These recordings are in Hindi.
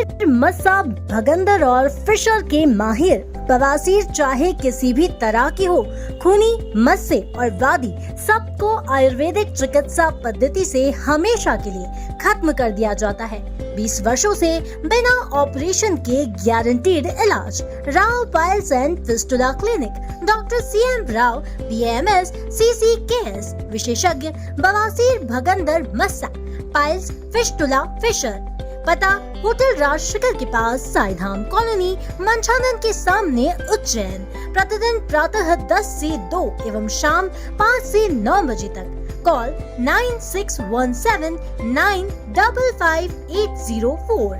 बवासीर, मस्सा, भगंदर और फिशर के माहिर बवासीर चाहे किसी भी तरह की हो, खूनी, मस्से और वादी, सबको आयुर्वेदिक चिकित्सा पद्धति से हमेशा के लिए खत्म कर दिया जाता है। 20 वर्षों से बिना ऑपरेशन के गारंटीड इलाज। Rao piles and fistula clinic, doctor CM Rao, BAMS, CCKS, विशेषज्ञ बवासीर, भगंदर, मस्सा, पाइल्स, फिस्टुला, फिशर। पता होटल राजशेखर के पास, साईधाम कॉलोनी, मंछानन के सामने, उज्जैन। प्रतिदिन प्रातः 10 से 2 एवं शाम 5 से 9 बजे तक। कॉल 9617 955804।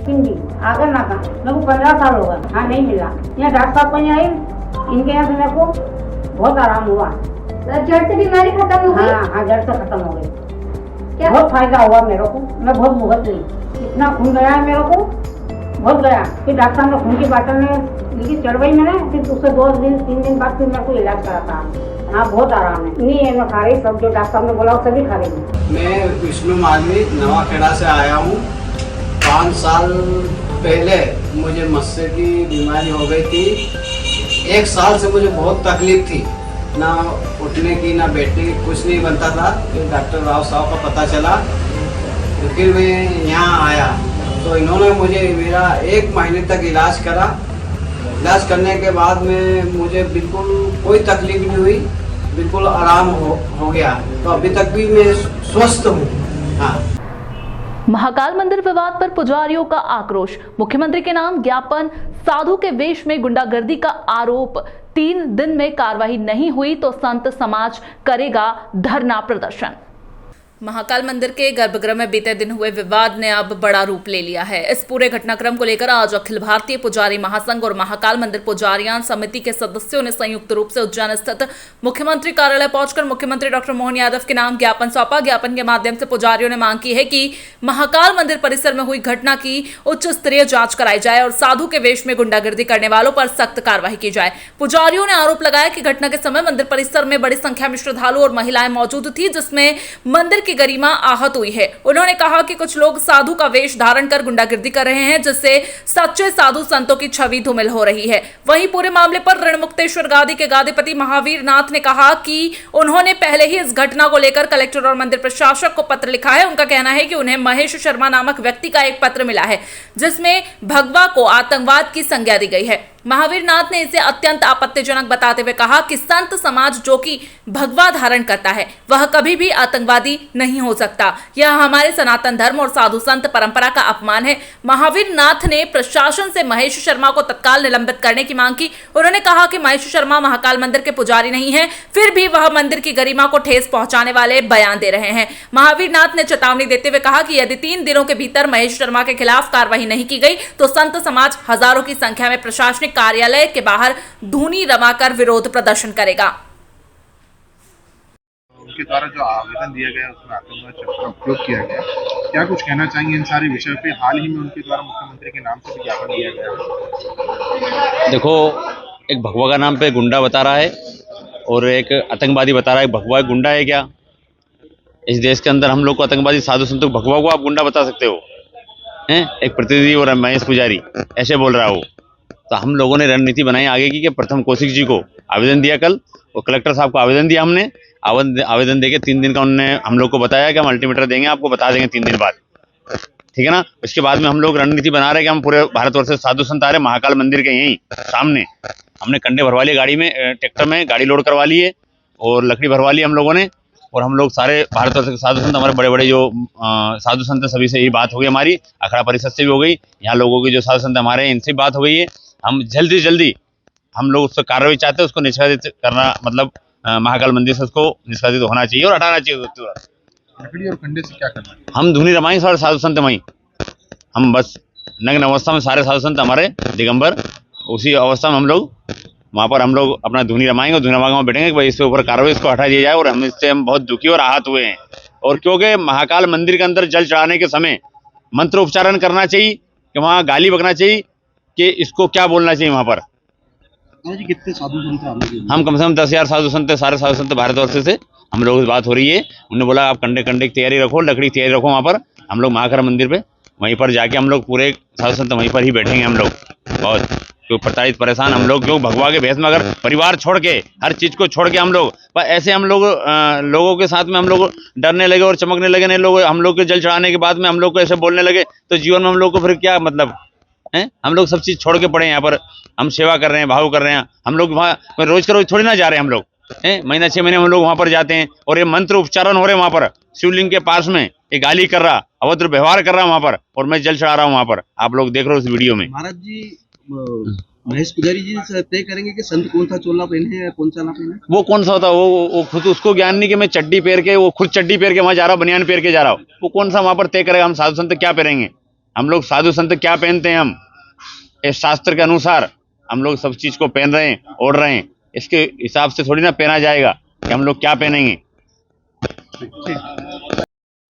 हिंदी आगर ना का मेरे को 15 साल हो गए। हाँ, नहीं मिला। यहाँ डॉक्टर साहब कहीं आई, इनके यहाँ से मेरे को बहुत आराम हुआ। जड़ से बीमारी खत्म हो गई? हाँ, जड़ से खत्म हो गई। बहुत फायदा हुआ मेरे को। मैं बहुत भुगत गई, इतना खून गया है मेरे को, बहुत गया। फिर डॉक्टर ने खून की बाटल में लिखी, चढ़वाई मैंने। फिर उससे 2 दिन 3 दिन बाद फिर मेरे को इलाज करा था। हाँ, बहुत आराम है। नहीं है, मैं खा रही सब जो डॉक्टर ने बोला सभी खा रही हूँ। मैं विष्णु माधवी नवाखेड़ा से आया हूँ। 5 साल पहले मुझे मस्से की बीमारी हो गई थी। 1 साल से मुझे बहुत तकलीफ थी, ना उठने की ना बैठने की, कुछ नहीं बनता था। फिर डॉक्टर राव साहब का पता चला तो फिर मैं यहाँ आया तो इन्होंने मुझे मेरा 1 महीने तक इलाज करा। इलाज करने के बाद में मुझे बिल्कुल कोई तकलीफ नहीं हुई, बिल्कुल आराम हो गया। तो अभी तक भी मैं स्वस्थ हूँ। हाँ। महाकाल मंदिर विवाद पर पुजारियों का आक्रोश। मुख्यमंत्री के नाम ज्ञापन, साधु के वेश में गुंडागर्दी का आरोप। 3 दिन में कार्रवाई नहीं हुई तो संत समाज करेगा धरना प्रदर्शन। महाकाल मंदिर के गर्भगृह में बीते दिन हुए विवाद ने अब बड़ा रूप ले लिया है। इस पूरे घटनाक्रम को लेकर आज अखिल भारतीय पुजारी महासंघ और महाकाल मंदिर पुजारियान समिति के सदस्यों ने संयुक्त रूप से उज्जैन स्थित मुख्यमंत्री कार्यालय पहुंचकर मुख्यमंत्री डॉक्टर मोहन यादव के नाम ज्ञापन सौंपा। ज्ञापन के माध्यम से पुजारियों ने मांग की है कि महाकाल मंदिर परिसर में हुई घटना की उच्च स्तरीय जांच कराई जाए और साधु के वेश में गुंडागर्दी करने वालों पर सख्त कार्रवाई की जाए। पुजारियों ने आरोप लगाया कि घटना के समय मंदिर परिसर में बड़ी संख्या में श्रद्धालु और महिलाएं मौजूद थी, जिसमें मंदिर की गरिमा आहत हुई है। उन्होंने कहा कि कुछ लोग साधु का वेश धारण कर गुंडागर्दी कर रहे हैं, जिससे सच्चे साधु संतों की छवि धूमिल हो रही है। वहीं पूरे मामले पर ऋणमुक्तेश्वर गादी के गादीपति महावीर नाथ ने कहा कि उन्होंने पहले ही इस घटना को लेकर कलेक्टर और मंदिर प्रशासक को पत्र लिखा है। उनका कहना है कि उन्हें महेश शर्मा नामक व्यक्ति का एक पत्र मिला है, जिसमें भगवा को आतंकवाद की संज्ञा दी गई है। महावीर नाथ ने इसे अत्यंत आपत्तिजनक बताते हुए कहा कि संत समाज जो कि भगवा धारण करता है वह कभी भी आतंकवादी नहीं हो सकता। यह हमारे सनातन धर्म और साधु संत परंपरा का अपमान है। महावीर नाथ ने प्रशासन से महेश शर्मा को तत्काल निलंबित करने की मांग की। उन्होंने कहा कि महेश शर्मा महाकाल मंदिर के पुजारी नहीं है, फिर भी वह मंदिर की गरिमा को ठेस पहुंचाने वाले बयान दे रहे हैं। महावीर नाथ ने चेतावनी देते हुए कहा कि यदि 3 दिनों के भीतर महेश शर्मा के खिलाफ कार्रवाई नहीं की गई तो संत समाज हजारों की संख्या में प्रशासनिक कार्यालय के बाहर धूनी रमाकर विरोध प्रदर्शन करेगा। उनके द्वारा जो आवेदन दिया गया उसमें आतंकवाद शब्द का उपयोग किया गया, क्या कुछ कहना चाहेंगे इन सारे विषयों पे? हाल ही में उनके द्वारा मुख्यमंत्री के नाम से भी ज्ञापन दिया गया। देखो, एक भगवा का नाम पे गुंडा बता रहा है और एक आतंकवादी बता रहा है। भगवा गुंडा है क्या? इस देश के अंदर हम लोग को आतंकवादी साधु संतों भगवा को आप गुंडा बता सकते हो? हैं? एक प्रतिनिधि और महेश पुजारी ऐसे बोल रहा हो। तो हम लोगों ने रणनीति बनाई आगे की कि प्रथम कौशिक जी को आवेदन दिया कल, और कलेक्टर साहब को आवेदन दिया हमने। आवेदन देके 3 दिन का उन्होंने हम लोग को बताया कि हम अल्टीमेटर देंगे, आपको बता देंगे 3 दिन बाद, ठीक है ना। उसके बाद में हम लोग रणनीति बना रहे हैं कि हम पूरे भारतवर्ष से साधु संत आ रहे महाकाल मंदिर के यहीं सामने। हमने कंडे भरवा लिए गाड़ी में, ट्रैक्टर में गाड़ी लोड करवा ली है और लकड़ी भरवा ली हम लोगों ने। और हम लोग सारे भारतवर्ष के साधु संत, हमारे बड़े बड़े जो साधु संत, सभी से यही बात हो गई हमारी। अखाड़ा परिषद से भी हो गई, यहाँ लोगों की जो साधु संत हमारे हैं इनसे बात हो गई है। हम जल्दी जल्दी हम लोग उससे कार्रवाई चाहते हैं, उसको निष्कासित करना, मतलब महाकाल मंदिर से उसको निष्कासित होना चाहिए और हटाना चाहिए। लकड़ी और कंडे से क्या करना है? हम धुनी रमाएंगे सारे साधु संत वहीं। हम बस नग्न अवस्था में सारे साधु संत हमारे दिगंबर, उसी अवस्था में हम लोग वहाँ पर हम लोग अपना धुनी रमाएंगे और धुनी रमाएंगे में बैठेंगे कि भाई इसके ऊपर कार्रवाई, इसको हटा दिया जाए। और हम बहुत दुखी और आहत हुए हैं। और क्योंकि महाकाल मंदिर के अंदर जल चढ़ाने के समय मंत्र उच्चारण करना चाहिए कि वहाँ गाली बकना चाहिए कि इसको क्या बोलना चाहिए वहाँ पर। जी कितने साधु संत हैं? हम कम से कम 10,000 साधु संत, सारे साधु संत भारतवर्ष से हम लोगों से बात हो रही है। उन्होंने बोला आप कंडे की तैयारी रखो, लकड़ी की तैयारी रखो वहाँ पर। हम लोग महाकाल मंदिर पे वहीं पर जाके हम लोग पूरे साधु संत वहीं पर ही बैठेंगे हम लोग। बहुत क्यों प्रताड़ित परेशान हम लोग, क्यों भगवा के भेष में अगर परिवार छोड़ के हर चीज को छोड़ के हम लोग पर ऐसे हम लोग लोगों के साथ में हम लोग डरने लगे और चमकने लगे, नहीं लोग हम लोग के जल चढ़ाने के बाद में हम लोग को ऐसे बोलने लगे तो जीवन में हम लोग को फिर क्या मतलब है। हम लोग सब चीज छोड़ के पड़े यहाँ पर, हम सेवा कर रहे हैं, भाव कर रहे हैं। हम लोग वहाँ रोज का रोज थोड़ी ना जा रहे हैं, हम लोग महीना 6 महीने हम लोग वहां पर जाते हैं और ये मंत्र उच्चारण हो रहे हैं वहां पर शिवलिंग के पास में, ये गाली कर रहा, अभद्र व्यवहार कर रहा वहां पर और मैं जल चढ़ा रहा हूँ वहां पर। आप लोग देख रहे हो इस वीडियो में। महाराज जी महेश पुजारी जी तय करेंगे कि संत कौन सा चोला पहने या कौन सा ना पहने। वो कौन सा होता है वो खुद उसको ज्ञान नहीं कि मैं चड्डी पहन के, वो खुद चड्डी पहन के वहां जा रहा हूँ, बनियान पहन के जा रहा हूँ। वो कौन सा वहां पर तय करेगा हम साधु संत क्या पहनेंगे। हम लोग साधु संत क्या पहनते हैं, हम इस शास्त्र के अनुसार हम लोग सब चीज को पहन रहे हैं, ओढ़ रहे हैं। इसके हिसाब से थोड़ी ना पहना जाएगा कि हम लोग क्या पहनेंगे।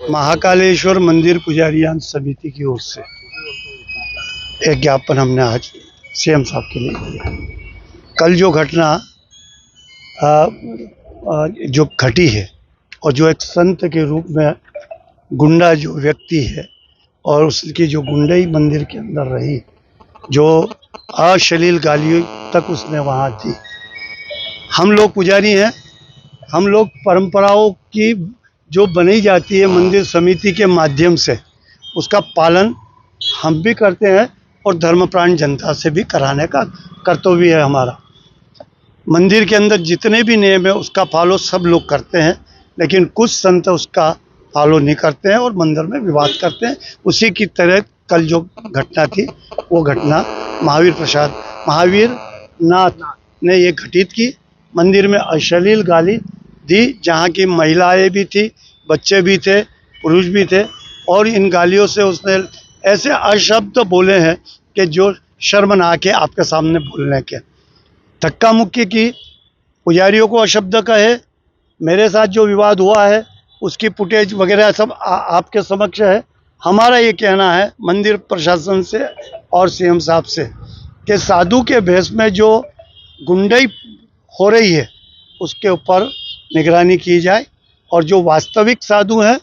महाकालेश्वर मंदिर पुजारियान समिति की ओर से एक ज्ञापन हमने आज सीएम साहब के लिए दिया। कल जो घटना जो घटी है और जो एक संत के रूप में गुंडा जो व्यक्ति है और उसकी जो गुंडई मंदिर के अंदर रही, जो अश्लील गालियों तक उसने वहाँ दी। हम लोग पुजारी हैं, हम लोग परंपराओं की जो बनाई जाती है मंदिर समिति के माध्यम से उसका पालन हम भी करते हैं और धर्मप्राण जनता से भी कराने का कर्तव्य है हमारा। मंदिर के अंदर जितने भी नियम है उसका फॉलो सब लोग करते हैं, लेकिन कुछ संत उसका फॉलो नहीं करते हैं और मंदिर में विवाद करते हैं। उसी की तरह कल जो घटना थी वो घटना महावीर नाथ ने ये घटित की। मंदिर में अश्लील गाली दी, जहाँ की महिलाएं भी थी, बच्चे भी थे, पुरुष भी थे और इन गालियों से उसने ऐसे अशब्द बोले हैं कि जो शर्मनाक है आपके सामने बोलने के। धक्का मुक्की की, पुजारियों को अशब्द कहे। मेरे साथ जो विवाद हुआ है उसकी फुटेज वगैरह सब आपके समक्ष है। हमारा ये कहना है मंदिर प्रशासन से और सीएम साहब से कि साधु के भेष में जो गुंडई हो रही है उसके ऊपर निगरानी की जाए और जो वास्तविक साधु हैं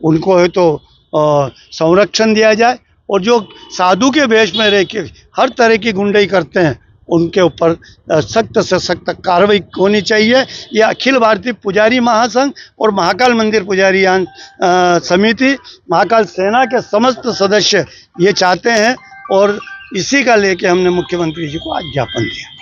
उनको है तो संरक्षण दिया जाए और जो साधु के भेष में रह के हर तरह की गुंडई करते हैं उनके ऊपर सख्त से सख्त कार्रवाई होनी चाहिए। ये अखिल भारतीय पुजारी महासंघ और महाकाल मंदिर पुजारियान समिति, महाकाल सेना के समस्त सदस्य ये चाहते हैं और इसी का लेके हमने मुख्यमंत्री जी को आज ज्ञापन दिया।